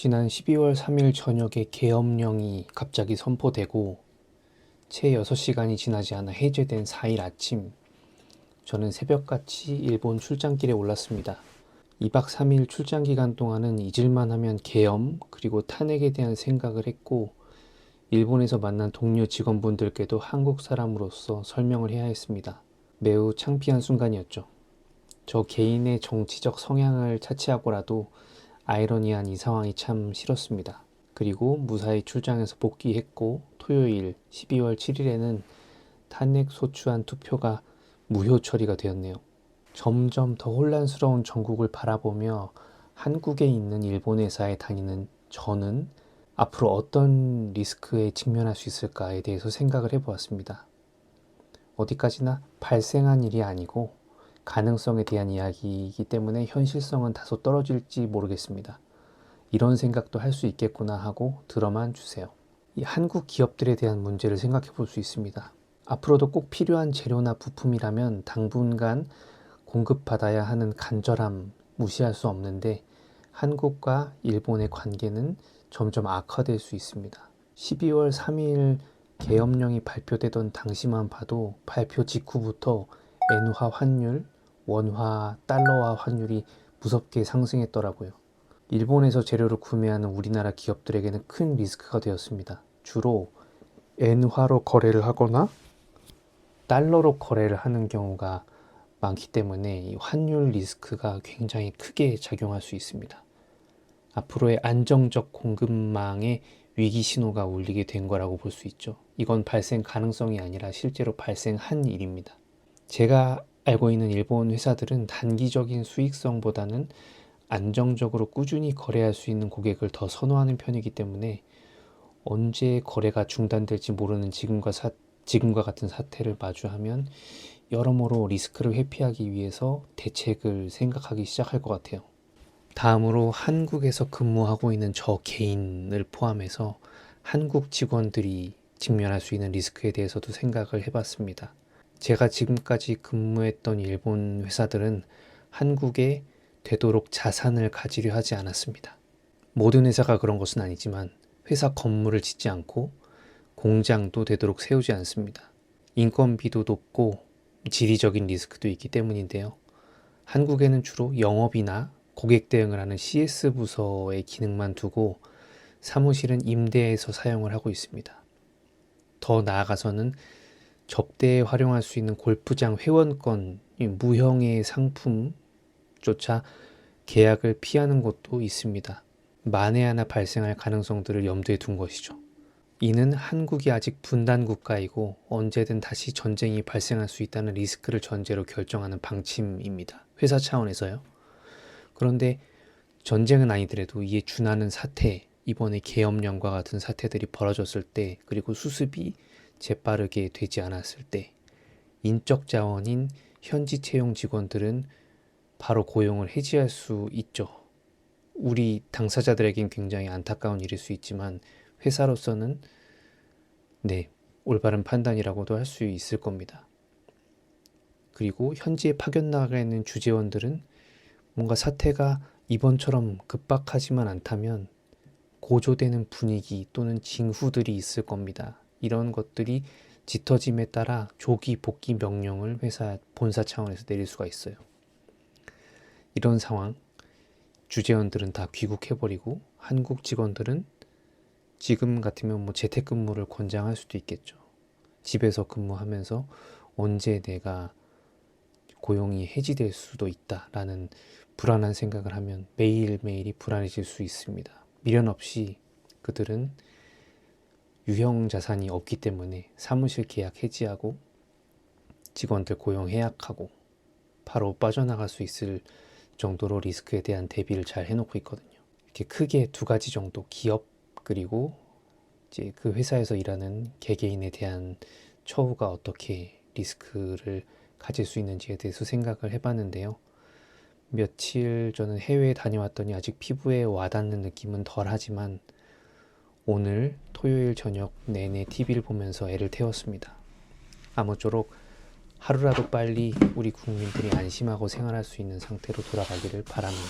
지난 12월 3일 저녁에 계엄령이 갑자기 선포되고 채 6시간이 지나지 않아 해제된 4일 아침, 저는 새벽같이 일본 출장길에 올랐습니다. 2박 3일 출장 기간 동안은 잊을만 하면 계엄 그리고 탄핵에 대한 생각을 했고, 일본에서 만난 동료 직원분들께도 한국 사람으로서 설명을 해야 했습니다. 매우 창피한 순간이었죠. 저 개인의 정치적 성향을 차치하고라도 아이러니한 이 상황이 참 싫었습니다. 그리고 무사히 출장에서 복귀했고, 토요일 12월 7일에는 탄핵 소추안 투표가 무효 처리가 되었네요. 점점 더 혼란스러운 전국을 바라보며 한국에 있는 일본 회사에 다니는 저는 앞으로 어떤 리스크에 직면할 수 있을까에 대해서 생각을 해보았습니다. 어디까지나 발생한 일이 아니고 가능성에 대한 이야기이기 때문에 현실성은 다소 떨어질지 모르겠습니다. 이런 생각도 할 수 있겠구나 하고 들어만 주세요. 이 한국 기업들에 대한 문제를 생각해 볼 수 있습니다. 앞으로도 꼭 필요한 재료나 부품이라면 당분간 공급받아야 하는 간절함 무시할 수 없는데, 한국과 일본의 관계는 점점 악화될 수 있습니다. 12월 3일 계엄령이 발표되던 당시만 봐도 발표 직후부터 엔화 환율, 원화, 달러화 환율이 무섭게 상승했더라고요. 일본에서 재료를 구매하는 우리나라 기업들에게는 큰 리스크가 되었습니다. 주로 엔화로 거래를 하거나 달러로 거래를 하는 경우가 많기 때문에 이 환율 리스크가 굉장히 크게 작용할 수 있습니다. 앞으로의 안정적 공급망에 위기 신호가 울리게 된 거라고 볼 수 있죠. 이건 발생 가능성이 아니라 실제로 발생한 일입니다. 제가 알고 있는 일본 회사들은 단기적인 수익성보다는 안정적으로 꾸준히 거래할 수 있는 고객을 더 선호하는 편이기 때문에 언제 거래가 중단될지 모르는 지금과 같은 사태를 마주하면 여러모로 리스크를 회피하기 위해서 대책을 생각하기 시작할 것 같아요. 다음으로 한국에서 근무하고 있는 저 개인을 포함해서 한국 직원들이 직면할 수 있는 리스크에 대해서도 생각을 해봤습니다. 제가 지금까지 근무했던 일본 회사들은 한국에 되도록 자산을 가지려 하지 않았습니다. 모든 회사가 그런 것은 아니지만 회사 건물을 짓지 않고 공장도 되도록 세우지 않습니다. 인건비도 높고 지리적인 리스크도 있기 때문인데요. 한국에는 주로 영업이나 고객 대응을 하는 CS 부서의 기능만 두고 사무실은 임대해서 사용을 하고 있습니다. 더 나아가서는 접대에 활용할 수 있는 골프장 회원권, 무형의 상품조차 계약을 피하는 곳도 있습니다. 만에 하나 발생할 가능성들을 염두에 둔 것이죠. 이는 한국이 아직 분단 국가이고 언제든 다시 전쟁이 발생할 수 있다는 리스크를 전제로 결정하는 방침입니다. 회사 차원에서요. 그런데 전쟁은 아니더라도 이에 준하는 사태, 이번에 계엄령과 같은 사태들이 벌어졌을 때, 그리고 수습이 재빠르게 되지 않았을 때 인적 자원인 현지 채용 직원들은 바로 고용을 해지할 수 있죠. 우리 당사자들에겐 굉장히 안타까운 일일 수 있지만 회사로서는 올바른 판단이라고도 할 수 있을 겁니다. 그리고 현지에 파견 나가 있는 주재원들은 뭔가 사태가 이번처럼 급박하지만 않다면 고조되는 분위기 또는 징후들이 있을 겁니다. 이런 것들이 짙어짐에 따라 조기 복귀 명령을 회사 본사 차원에서 내릴 수가 있어요. 이런 상황, 주재원들은 다 귀국해버리고 한국 직원들은 지금 같으면 재택근무를 권장할 수도 있겠죠. 집에서 근무하면서 언제 내가 고용이 해지될 수도 있다라는 불안한 생각을 하면 매일매일이 불안해질 수 있습니다. 미련 없이 그들은 유형 자산이 없기 때문에 사무실 계약 해지하고 직원들 고용 해약하고 바로 빠져나갈 수 있을 정도로 리스크에 대한 대비를 잘 해놓고 있거든요. 이렇게 크게 두 가지 정도, 기업 그리고 이제 그 회사에서 일하는 개개인에 대한 처우가 어떻게 리스크를 가질 수 있는지에 대해서 생각을 해봤는데요. 며칠 저는 해외에 다녀왔더니 아직 피부에 와닿는 느낌은 덜하지만 오늘 토요일 저녁 내내 TV를 보면서 애를 태웠습니다. 아무쪼록 하루라도 빨리 우리 국민들이 안심하고 생활할 수 있는 상태로 돌아가기를 바랍니다.